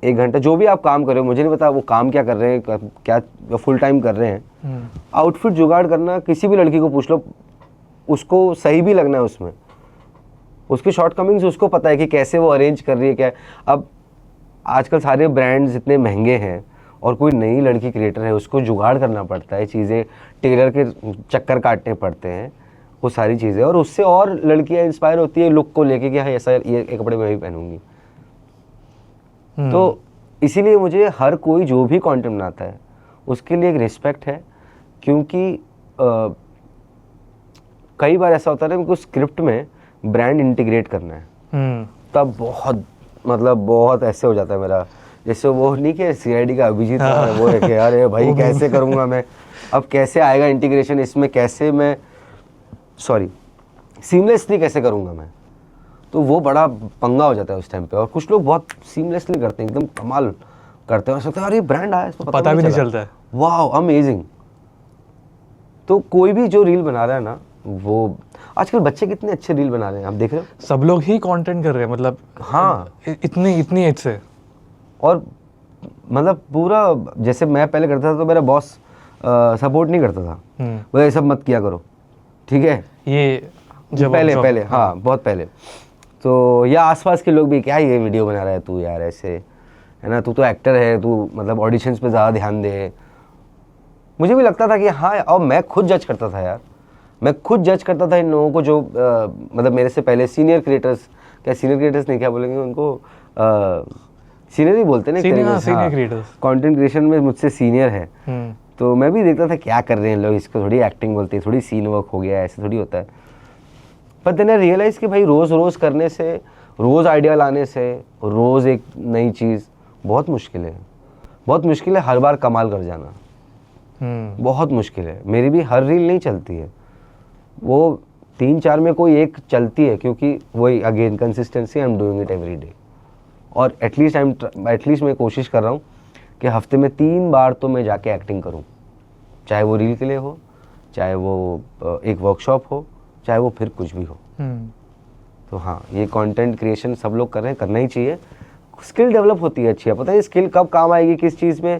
1 घंटा जो भी आप काम कर रहे हो, मुझे नहीं पता वो काम क्या कर रहे हैं, क्या फुल टाइम कर रहे हैं। आउटफिट जुगाड़ करना, किसी भी लड़की को पूछ लो, उसको सही भी लगना है उसमें, उसके शॉर्ट कमिंग्स उसको पता है कि कैसे वो अरेंज कर रही है क्या है। अब आजकल सारे ब्रांड्स इतने महंगे हैं और कोई नई लड़की क्रिएटर है, उसको जुगाड़ करना पड़ता है, चीज़ें टेलर के चक्कर काटने पड़ते हैं, वो सारी चीज़ें, और उससे और लड़कियां इंस्पायर होती है लुक को लेके कि हाँ ऐसा ये कपड़े मैं भी पहनूंगी। तो इसीलिए मुझे हर कोई जो भी कंटेंट बनाता है उसके लिए एक रिस्पेक्ट है, क्योंकि कई बार ऐसा होता है ना, उनको स्क्रिप्ट में ब्रांड इंटीग्रेट करना है, तब बहुत मतलब बहुत ऐसे हो जाता है मेरा, जैसे वो नहीं कि CID का अभिजीत है, वो है कि अरे भाई कैसे करूँगा मैं, अब कैसे आएगा इंटीग्रेशन इसमें, कैसे मैं सीमलेसली कैसे करूँगा मैं। तो वो बड़ा पंगा हो जाता है उस टाइम पे। और कुछ लोग बहुत सीमलेसली करते हैं, एकदम कमाल करते हैं, और सोचते हैं अरे ब्रांड आया, इसको पता भी नहीं चलता है, वाह अमेजिंग। तो कोई भी जो रील बना रहा है ना, वो आजकल बच्चे कितने अच्छे रील बना रहे हैं, आप देख रहे हो, सब लोग ही कंटेंट कर रहे हैं, मतलब हाँ इतनी एज से। और मतलब पूरा, जैसे मैं पहले करता था तो मेरा बॉस सपोर्ट नहीं करता था, वो ये सब मत किया करो, ठीक है, ये जब पहले हाँ बहुत पहले, तो या आसपास के लोग भी क्या ये वीडियो बना रहा है तू यार, ऐसे है ना, तू तो एक्टर है, तू मतलब ऑडिशंस पे ज़्यादा ध्यान दे। मुझे भी लगता था कि हाँ, और मैं खुद जज करता था यार, मैं खुद जज करता था इन लोगों को जो मतलब मेरे से पहले सीनियर क्रिएटर्स, क्या सीनियर क्रिएटर्स नहीं, क्या बोलेंगे उनको, सीनियर ही बोलते हैं ना, सीनियर क्रिएटर्स कंटेंट क्रिएशन में मुझसे सीनियर है। तो मैं भी देखता था क्या कर रहे हैं लोग, इसको थोड़ी एक्टिंग बोलते हैं, थोड़ी सीन वर्क हो गया, ऐसे थोड़ी होता है। पर देन आई रियलाइज़ कि भाई रोज़ रोज़ करने से, रोज़ आइडिया लाने से, रोज़ एक नई चीज़ बहुत मुश्किल है, बहुत मुश्किल है हर बार कमाल कर जाना, बहुत मुश्किल है। मेरी भी हर रील नहीं चलती है, वो 3-4 में कोई एक चलती है, क्योंकि वही again consistency, I am doing it every day. और एटलीस्ट मैं कोशिश कर रहा हूँ कि हफ्ते में 3 बार तो मैं जाके एक्टिंग करूँ, चाहे वो रील के लिए हो, चाहे वो एक वर्कशॉप हो, चाहे वो फिर कुछ भी हो। तो हाँ, ये कंटेंट क्रिएशन सब लोग कर रहे हैं, करना ही चाहिए। स्किल डेवलप होती है अच्छी है, पता है स्किल कब काम आएगी, किस चीज़ में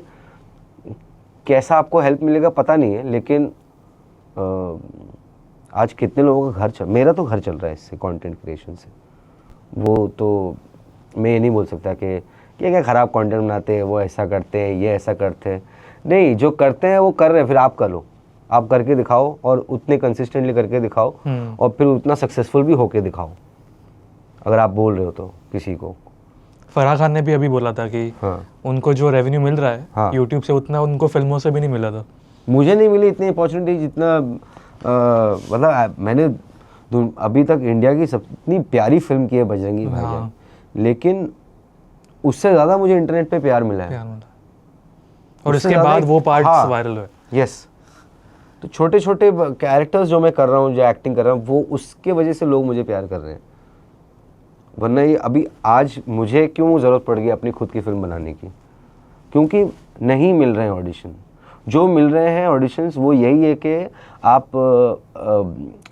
कैसा आपको हेल्प मिलेगा पता नहीं है, लेकिन आज कितने लोगों का मेरा तो घर चल रहा है इससे, कंटेंट क्रिएशन से। वो तो मैं ये नहीं बोल सकता कि ये क्या ख़राब कंटेंट बनाते हैं, वो ऐसा करते हैं, ये ऐसा करते हैं। नहीं, जो करते हैं वो कर रहे हैं, फिर आप कर लो, आप करके दिखाओ और उतने कंसिस्टेंटली करके दिखाओ और फिर उतना सक्सेसफुल भी होके दिखाओ, अगर आप बोल रहे हो तो किसी को। फराह खान ने भी अभी बोला था कि हाँ, उनको जो रेवेन्यू मिल रहा है हाँ, यूट्यूब से उतना उनको फिल्मों से भी नहीं मिला था। मुझे नहीं मिली इतनी अपॉर्चुनिटी जितना मतलब मैंने अभी तक इंडिया की सब इतनी प्यारी फिल्म की है बजरंगी भाईजान, लेकिन उससे ज़्यादा मुझे इंटरनेट पे प्यार मिला है। और इसके बाद वो पार्ट्स वायरल हुए। यस, तो छोटे छोटे कैरेक्टर्स जो मैं कर रहा हूँ, जो एक्टिंग कर रहा हूँ, वो उसके वजह से लोग मुझे प्यार कर रहे हैं। वरना ये अभी आज मुझे क्यों ज़रूरत पड़ गई अपनी खुद की फिल्म बनाने की, क्योंकि नहीं मिल रहे हैं ऑडिशन। जो मिल रहे हैं ऑडिशंस वो यही है कि आप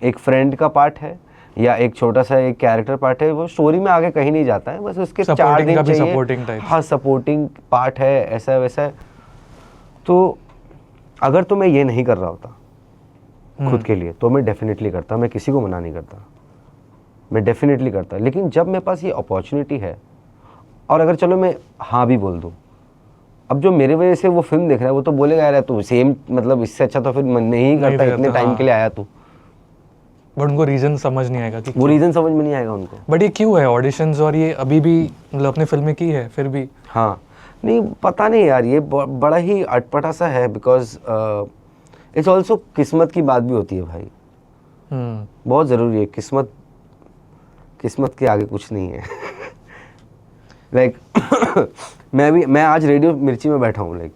एक फ्रेंड का पार्ट है या एक छोटा सा एक कैरेक्टर पार्ट है, वो स्टोरी में आगे कहीं नहीं जाता है, बस उसके 4 दिन चाहिए। सपोर्टिंग टाइप, हाँ, सपोर्टिंग पार्ट है, ऐसा वैसा है। तो अगर तो मैं ये नहीं कर रहा होता खुद के लिए तो मैं डेफिनेटली करता, मैं किसी को मना नहीं करता, मैं डेफिनेटली करता। लेकिन जब मेरे पास ये अपॉर्चुनिटी है, और अगर चलो मैं हाँ भी बोल दूँ, अब जो मेरे वजह से वो फिल्म देख रहा है वो तो बोलेगा यार तू सेम, मतलब इससे अच्छा तो फिर मन नहीं करता, इतने टाइम के लिए आया तू। बट उनको रीजन समझ नहीं आएगा कि वो रीज़न समझ में नहीं आएगा उनको। बट ये क्यों है ऑडिशंस, और ये अभी भी मतलब अपने फिल्में की है फिर भी। हाँ, नहीं पता नहीं यार, ये बड़ा ही अटपटा सा है, बिकॉज इट्स ऑल्सो किस्मत की बात भी होती है भाई। बहुत ज़रूरी है किस्मत, किस्मत के आगे कुछ नहीं है। लाइक मैं आज रेडियो मिर्ची में बैठा हूँ, लाइक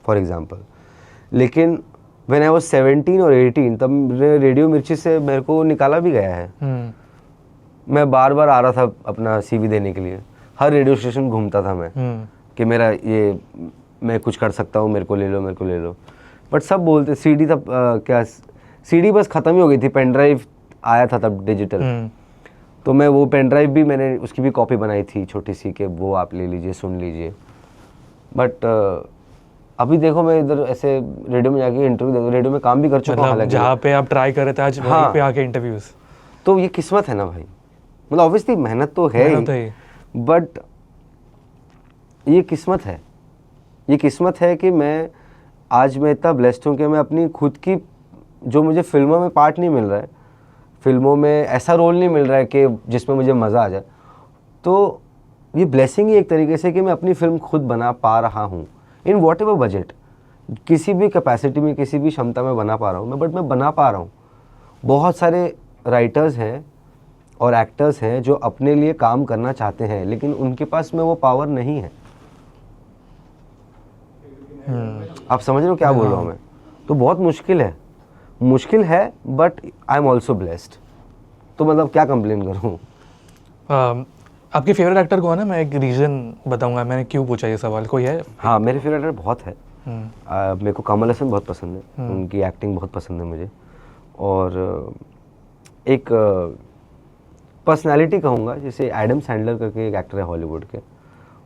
फॉर एग्जांपल, लेकिन व्हेन आई वाज 17 और 18 तब रेडियो मिर्ची से मेरे को निकाला भी गया है। मैं बार बार आ रहा था अपना CV देने के लिए, हर रेडियो स्टेशन घूमता था मैं कि मेरा ये, मैं कुछ कर सकता हूँ, मेरे को ले लो, मेरे को ले लो। बट सब बोलते CD तब क्या CD बस ख़त्म ही हो गई थी, पेन ड्राइव आया था तब डिजिटल। तो मैं वो पेन ड्राइव भी, मैंने उसकी भी कॉपी बनाई थी छोटी सी, कि वो आप ले लीजिए, सुन लीजिए। बट अभी देखो मैं इधर ऐसे रेडियो में जाके इंटरव्यू देता हूँ, रेडियो में काम भी कर चुका हूँ हालांकि, जहाँ पे आप ट्राई कर रहे थे आज वहीं पे आके इंटरव्यूज। तो ये किस्मत है ना भाई, मतलब ऑब्वियसली मेहनत तो है ही, बट ये किस्मत है, ये किस्मत है कि मैं आज मैं इतना ब्लेस्ड हूँ कि मैं अपनी खुद की, जो मुझे फिल्मों में पार्ट नहीं मिल रहा है, फिल्मों में ऐसा रोल नहीं मिल रहा है कि जिसमें मुझे मज़ा आ जाए, तो ये ब्लेसिंग ही एक तरीके से कि मैं अपनी फिल्म खुद बना पा रहा हूँ इन वॉट एवर बजट, किसी भी कैपेसिटी में, किसी भी क्षमता में बना पा रहा हूँ मैं, बट मैं बना पा रहा हूँ। बहुत सारे राइटर्स हैं और एक्टर्स हैं जो अपने लिए काम करना चाहते हैं, लेकिन उनके पास में वो पावर नहीं है। आप समझ रहे हो क्या बोल रहा हूँ मैं? तो बहुत मुश्किल है, but I am also blessed. तो मतलब क्या कंप्लेन करूँ। आपकी फेवरेट एक्टर कौन है? मैं एक रीज़न बताऊंगा मैंने क्यों पूछा ये सवाल, कोई है? हाँ, मेरे फेवरेट एक्टर बहुत है। मेरे को कमल हसन बहुत पसंद है, उनकी एक्टिंग बहुत पसंद है मुझे। और एक पर्सनालिटी कहूँगा, जैसे एडम सैंडलर करके एक एक्टर है हॉलीवुड के,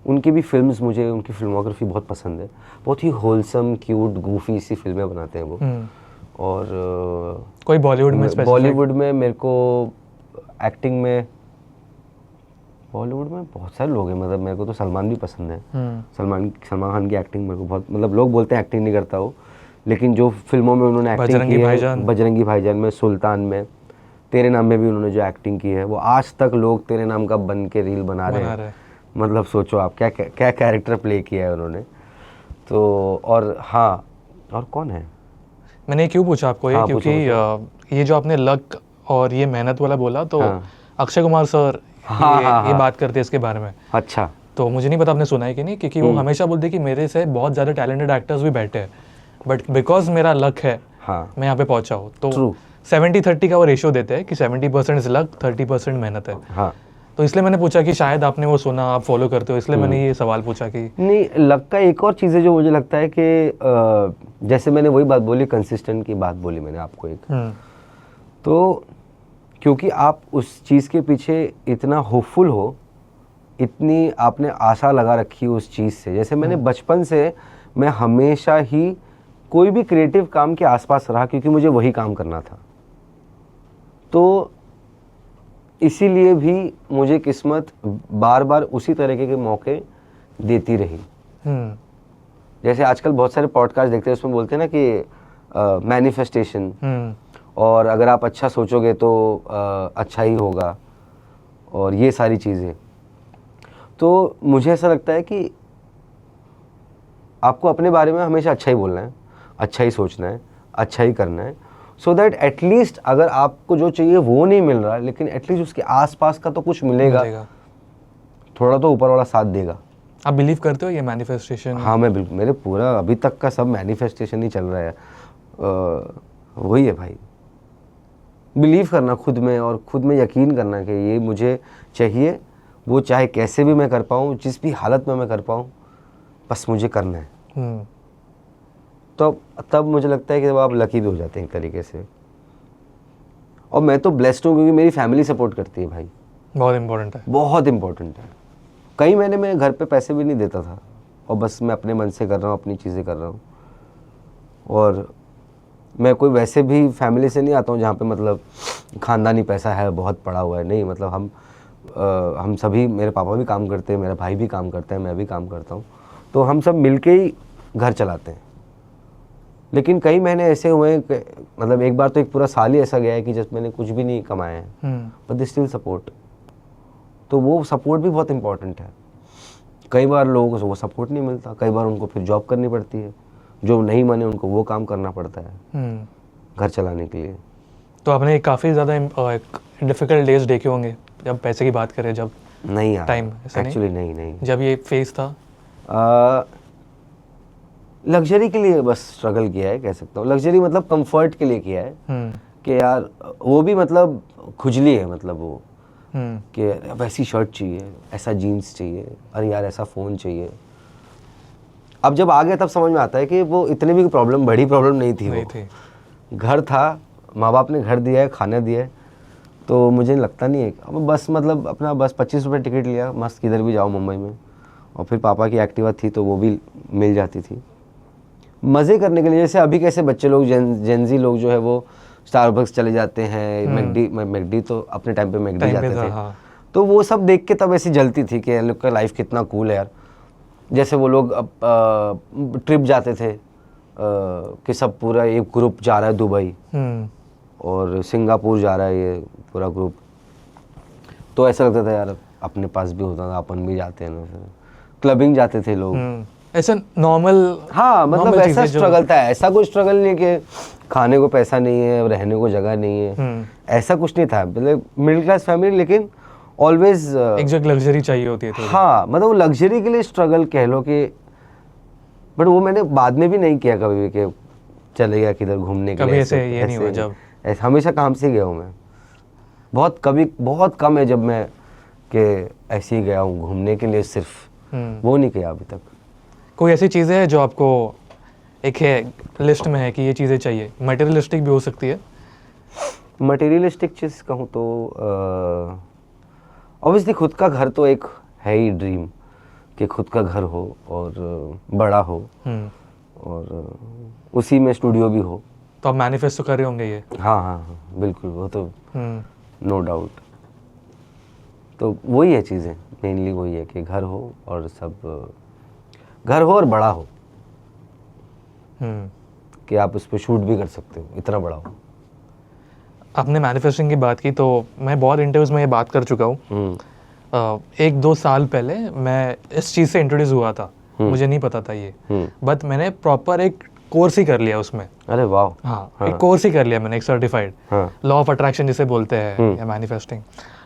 उनकी भी फिल्म्स, मुझे उनकी फिल्मोग्राफी बहुत पसंद है। बहुत ही होलसम, क्यूट, गूफी सी फिल्में बनाते हैं वो। और कोई बॉलीवुड में स्पेसिफिक? बॉलीवुड में मेरे को एक्टिंग में, बॉलीवुड में बहुत सारे लोग हैं, मतलब मेरे को तो सलमान भी पसंद है। सलमान खान की एक्टिंग मेरे को बहुत, मतलब लोग बोलते हैं एक्टिंग नहीं करता वो, लेकिन जो फिल्मों में उन्होंने एक्टिंग की है, बजरंगी भाईजान में, सुल्तान में, तेरे नाम में भी उन्होंने जो एक्टिंग की है, वो आज तक लोग तेरे नाम का बन के रील बना रहे हैं। मतलब सोचो आप क्या क्या कैरेक्टर प्ले किया है उन्होंने। तो और हाँ, और कौन है? मैंने क्यों पूछा आपको ये, क्योंकि ये जो आपने लक और ये मेहनत वाला बोला, तो अक्षय कुमार सर ये बात करते हैं इसके बारे में। अच्छा, तो मुझे नहीं पता आपने सुना है कि नहीं, क्योंकि वो हमेशा बोलते कि मेरे से बहुत ज़्यादा टैलेंटेड एक्टर्स भी बैठे हैं, बट बिकॉज मेरा लक है मैं यहाँ पे पहुँचा हूँ। तो 70-30 का वो रेशियो देते हैं कि 70% इज लक, 30% मेहनत है। हाँ, तो इसलिए मैंने पूछा कि शायद आपने वो सुना, आप फॉलो करते हो, इसलिए मैंने ये सवाल पूछा कि नहीं। लक का एक और चीज़ है जो मुझे लगता है कि जैसे मैंने वही बात बोली, कंसिस्टेंट की बात बोली मैंने आपको एक, तो क्योंकि आप उस चीज़ के पीछे इतना होपफुल हो, इतनी आपने आशा लगा रखी है उस चीज़ से। जैसे मैंने बचपन से मैं हमेशा ही कोई भी क्रिएटिव काम के आसपास रहा, क्योंकि मुझे वही काम करना था। तो इसीलिए भी मुझे किस्मत बार बार उसी तरीके के मौके देती रही। जैसे आजकल बहुत सारे पॉडकास्ट देखते हैं, उसमें बोलते हैं ना कि मैनिफेस्टेशन, और अगर आप अच्छा सोचोगे तो अच्छा ही होगा, और ये सारी चीज़ें। तो मुझे ऐसा लगता है कि आपको अपने बारे में हमेशा अच्छा ही बोलना है, अच्छा ही सोचना है, अच्छा ही करना है, सो दैट एटलीस्ट अगर आपको जो चाहिए वो नहीं मिल रहा, लेकिन एटलीस्ट उसके आसपास का तो कुछ मिलेगा। थोड़ा तो ऊपर वाला साथ देगा। आप बिलीव करते हो ये मैनिफेस्टेशन? हाँ, मैं बिल्कुल, मेरे पूरा अभी तक का सब मैनिफेस्टेशन ही चल रहा है। वही है भाई, बिलीव करना खुद में, और खुद में यकीन करना कि ये मुझे चाहिए, वो चाहे कैसे भी मैं कर पाऊँ, जिस भी हालत में मैं कर पाऊँ, बस मुझे करना है। तो तब मुझे लगता है कि जब आप लकी भी हो जाते हैं एक तरीके से। और मैं तो ब्लेस्ड हूँ क्योंकि मेरी फैमिली सपोर्ट करती है भाई। बहुत इम्पोर्टेंट है, बहुत इम्पोर्टेंट है। कई महीने मैं घर पे पैसे भी नहीं देता था, और बस मैं अपने मन से कर रहा हूँ, अपनी चीज़ें कर रहा हूँ। और मैं कोई वैसे भी फैमिली से नहीं आता हूँ जहाँ पे मतलब ख़ानदानी पैसा है बहुत पड़ा हुआ है, नहीं। मतलब हम सभी, मेरे पापा भी काम करते हैं, मेरा भाई भी काम करता है, मैं भी काम करता हूँ, तो हम सब मिलके ही घर चलाते हैं। लेकिन कई महीने ऐसे हुए हैं, मतलब एक बार तो एक पूरा साल ही ऐसा गया है कि जब मैंने कुछ भी नहीं कमाया है, बट दे स्टिल सपोर्ट। तो वो सपोर्ट भी बहुत इम्पोर्टेंट है। कई बार लोगों को वो सपोर्ट नहीं मिलता, कई बार उनको फिर जॉब करनी पड़ती है, जो नहीं माने उनको वो काम करना पड़ता है घर चलाने के लिए। तो आपने काफ़ी ज़्यादा डिफ़िकल्ट डेज देखे होंगे जब पैसे की बात करें, जब नहीं यार, टाइम एक्चुअली नहीं, जब ये फेज था। लग्जरी के लिए बस स्ट्रगल किया है, कह सकता हूँ। लग्जरी मतलब कंफर्ट के लिए किया है कि यार वो भी मतलब खुजली है, मतलब वो कि वैसी शर्ट चाहिए, ऐसा जीन्स चाहिए, अरे यार ऐसा फ़ोन चाहिए। अब जब आ गया तब समझ में आता है कि वो इतनी भी प्रॉब्लम, बड़ी प्रॉब्लम नहीं थी। वो घर था, माँ बाप ने घर दिया है, खाना दिया है, तो मुझे लगता नहीं है। अब बस मतलब अपना बस 25 रुपये टिकट लिया, मस्त किधर भी जाओ मुंबई में, और फिर पापा की एक्टिवा थी तो वो भी मिल जाती थी मज़े करने के लिए। जैसे अभी कैसे बच्चे लोग, जेनजी लोग जो है वो स्टारबक्स चले जाते हैं, मैकडी तो अपने टाइम पे मैकडी जाते थे। हाँ। तो वो सब देख के तब ऐसी जलती थी कि लोग का लाइफ कितना कूल है यार। जैसे वो लोग ट्रिप जाते थे कि सब पूरा एक ग्रुप जा रहा है दुबई और सिंगापुर जा रहा है ये पूरा ग्रुप, तो ऐसा लगता था यार अपने पास भी होता था, अपन भी जाते हैं ना। क्लबिंग जाते थे लोग, ऐसा नॉर्मल। हाँ, मतलब ऐसा स्ट्रगल था, ऐसा कोई स्ट्रगल नहीं कि खाने को पैसा नहीं है, रहने को जगह नहीं है, ऐसा कुछ नहीं था। मतलब मिडिल क्लास फैमिली, लेकिन ऑलवेज एक जगह लग्जरी चाहिए होती है थोड़ी। हाँ, मतलब वो लग्जरी के लिए स्ट्रगल कह लो कि, बट वो मैंने बाद में भी नहीं किया कभी भी कि चले गया किधर घूमने के लिए। ऐसे ये नहीं हुआ जब? हमेशा काम से गया हूँ मैं। बहुत कम है जब मैं कि ऐसे ही गया हूँ घूमने के लिए, सिर्फ वो नहीं किया अभी तक। कोई ऐसी चीज़ें हैं जो आपको एक है लिस्ट में है कि ये चीज़ें चाहिए? मटेरियलिस्टिक भी हो सकती है। मटेरियलिस्टिक चीज़ कहूँ तो ऑब्वियसली खुद का घर तो एक है ही ड्रीम, कि खुद का घर हो और बड़ा हो और उसी में स्टूडियो भी हो। तो आप मैनिफेस्ट तो कर रहे होंगे ये? हाँ, बिल्कुल, वो तो नो डाउट। तो वही है चीज़ें, मेनली वही है कि घर हो और सब घर हो और बड़ा हो, कि आप उस पर शूट भी कर सकते हो, इतना बड़ा हो। आपने मैनिफेस्टिंग की बात की, तो मैं बहुत इंटरव्यूज में ये बात कर चुका हूँ। 1-2 साल पहले मैं इस चीज़ से इंट्रोड्यूस हुआ था, मुझे नहीं पता था ये, बट मैंने प्रॉपर एक कोर्स ही कर लिया उसमें। अरे वाह। हाँ, एक कोर्स ही कर लिया मैंने, एक सर्टिफाइड लॉ ऑफ अट्रैक्शन जिसे बोलते हैं या मैनिफेस्टिंग।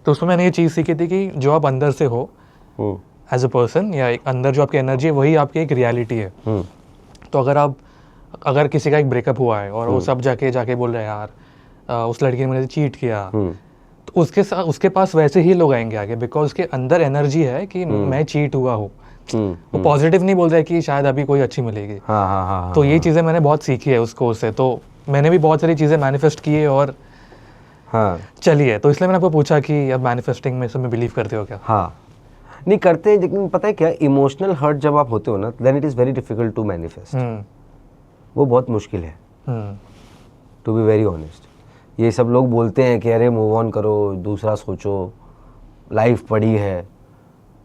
तो उसमें मैंने ये चीज़ सीखी थी कि जो आप अंदर से हो एज अ पर्सन, या अंदर जो आपकी एनर्जी है वही आपकी एक रियलिटी है। तो अगर किसी का एक ब्रेकअप हुआ है और वो सब जाके बोल रहे हैं यार उस लड़की ने मुझे चीट किया, तो उसके पास वैसे ही लोग आएंगे आगे, बिकॉज उसके अंदर एनर्जी है कि मैं चीट हुआ हूँ। वो पॉजिटिव नहीं बोल रहा है कि शायद अभी कोई अच्छी मिलेगी। तो ये चीज़ें मैंने बहुत सीखी है उस कोर्स से। तो मैंने भी बहुत सारी चीज़ें मैनिफेस्ट की है, और हाँ चलिए, तो इसलिए मैंने आपको पूछा कि आप मैनिफेस्टिंग में सब में बिलीव करते हो क्या? हाँ, नहीं करते हैं, लेकिन पता है क्या, इमोशनल हर्ट जब आप होते हो ना, then it is very difficult to manifest. वो बहुत मुश्किल है, टू बी वेरी ऑनेस्ट। ये सब लोग बोलते हैं कि अरे मूव ऑन करो, दूसरा सोचो, लाइफ पड़ी है,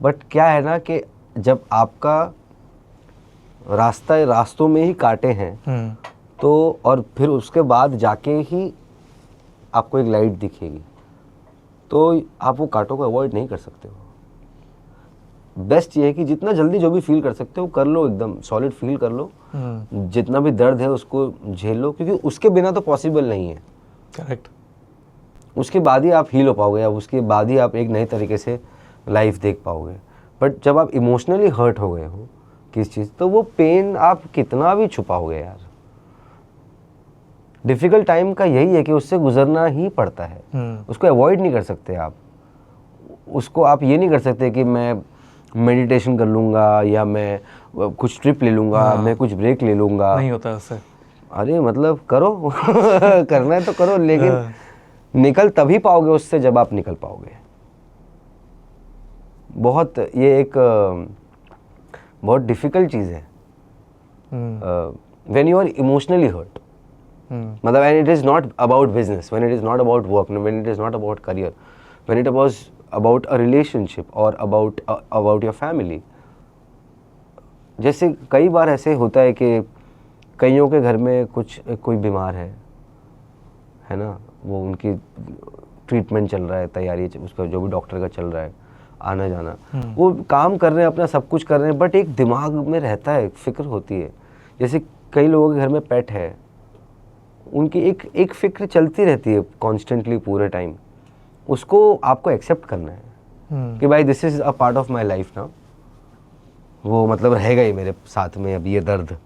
बट क्या है ना कि जब आपका रास्तों में ही कांटे हैं, तो और फिर उसके बाद जाके ही आपको एक लाइट दिखेगी, तो आप वो कांटों को अवॉइड नहीं कर सकते हो। बेस्ट ये है कि जितना जल्दी जो भी फील कर सकते हो कर लो, एकदम सॉलिड फील कर लो, जितना भी दर्द है उसको झेल लो, क्योंकि उसके बिना तो पॉसिबल नहीं है। करेक्ट। उसके बाद ही आप हील हो पाओगे, या उसके बाद ही आप एक नए तरीके से लाइफ देख पाओगे। बट जब आप इमोशनली हर्ट हो गए हो किस चीज़, तो वो पेन आप कितना भी छुपाओगे यार। डिफ़िकल्ट टाइम का यही है कि उससे गुजरना ही पड़ता है, उसको अवॉइड नहीं कर सकते आप। उसको आप ये नहीं कर सकते कि मैं मेडिटेशन कर लूँगा, या मैं कुछ ट्रिप ले लूँगा, मैं कुछ ब्रेक ले लूँगा, नहीं होता उससे। अरे मतलब करो करना है तो करो, लेकिन निकल तभी पाओगे उससे जब आप निकल पाओगे। बहुत ये एक बहुत डिफ़िकल्ट चीज़ है when you are emotionally hurt. मतलब when it is not about business, when it is not about work, when it is not about career, when it was about a relationship or about your family। जैसे कई बार ऐसे होता है कि कईयों के घर में कोई बीमार है ना, वो उनकी ट्रीटमेंट चल रहा है, तैयारी उसका जो भी डॉक्टर का चल रहा है, आना जाना, वो काम कर रहे हैं, अपना सब कुछ कर रहे हैं, बट एक दिमाग में रहता है, फिक्र होती है। जैसे कई लोगों के घर में पेट है, उनकी एक फिक्र चलती रहती है कॉन्स्टेंटली पूरे टाइम। उसको आपको एक्सेप्ट करना है कि भाई this is a part of my life now, वो मतलब रहेगा ही मेरे साथ में अब ये दर्द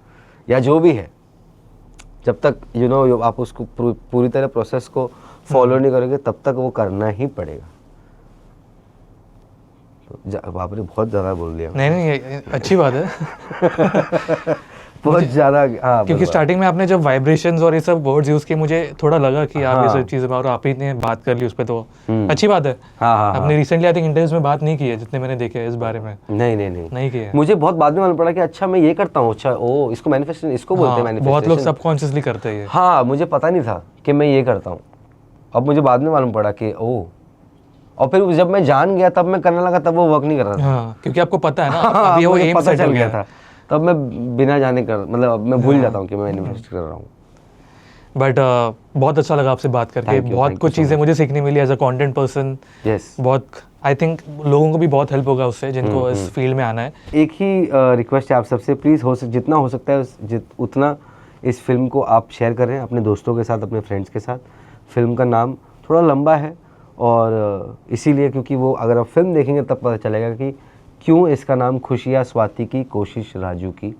या जो भी है, जब तक यू नो आप उसको पूरी तरह प्रोसेस को फॉलो नहीं करोगे तब तक वो करना ही पड़ेगा। तो बाप रे बहुत ज़्यादा बोल दिया। नहीं ये अच्छी बात है। बहुत ज़्यादा, हाँ, क्योंकि स्टार्टिंग में आपने जब वाइब्रेशंस और ये सब वर्ड्स यूज़ किए, मुझे थोड़ा लगा कि आप ये सब चीज़ें, और आप ही ने बात कर ली उस पर, तो अच्छी बात है। आपने रिसेंटली आई थिंक इंटरव्यूज में बात नहीं की है, जितने मैंने देखे इस बारे में। नहीं की है। मुझे बहुत बाद में मालूम पड़ा कि अच्छा मैं ये करता हूँ, अच्छा ओ इसको मैनिफेस्टेशन, इसको बोलते हैं मैनिफेस्टेशन। बहुत लोग सबकॉन्शियसली करते हैं। हाँ, मुझे पता नहीं था कि मैं ये करता हूँ, अब मुझे बाद में मालूम पड़ा कि ओ, और फिर जब मैं जान गया तब मैं करने लगा, तब वो वर्क नहीं कर रहा था। क्योंकि आपको पता है ना, अभी वो एम सेट हो गया था, तब मैं बिना जाने मतलब अब मैं भूल जाता हूँ कि मैं इन्वेस्ट कर रहा हूँ। बट बहुत अच्छा लगा आपसे बात करके, बहुत कुछ चीज़ें मुझे सीखने मिली एज अ कंटेंट पर्सन। बहुत, आई थिंक लोगों को भी बहुत हेल्प होगा उससे, जिनको इस फील्ड में आना है। एक ही रिक्वेस्ट है आप सबसे, प्लीज़ जितना हो सकता है उतना इस फिल्म को आप शेयर करें अपने दोस्तों के साथ, अपने फ्रेंड्स के साथ। फिल्म का नाम थोड़ा लंबा है, और इसीलिए क्योंकि वो अगर आप फिल्म देखेंगे तब पता चलेगा कि क्यों इसका नाम खुशियाँ स्वाति की कोशिश राजू की।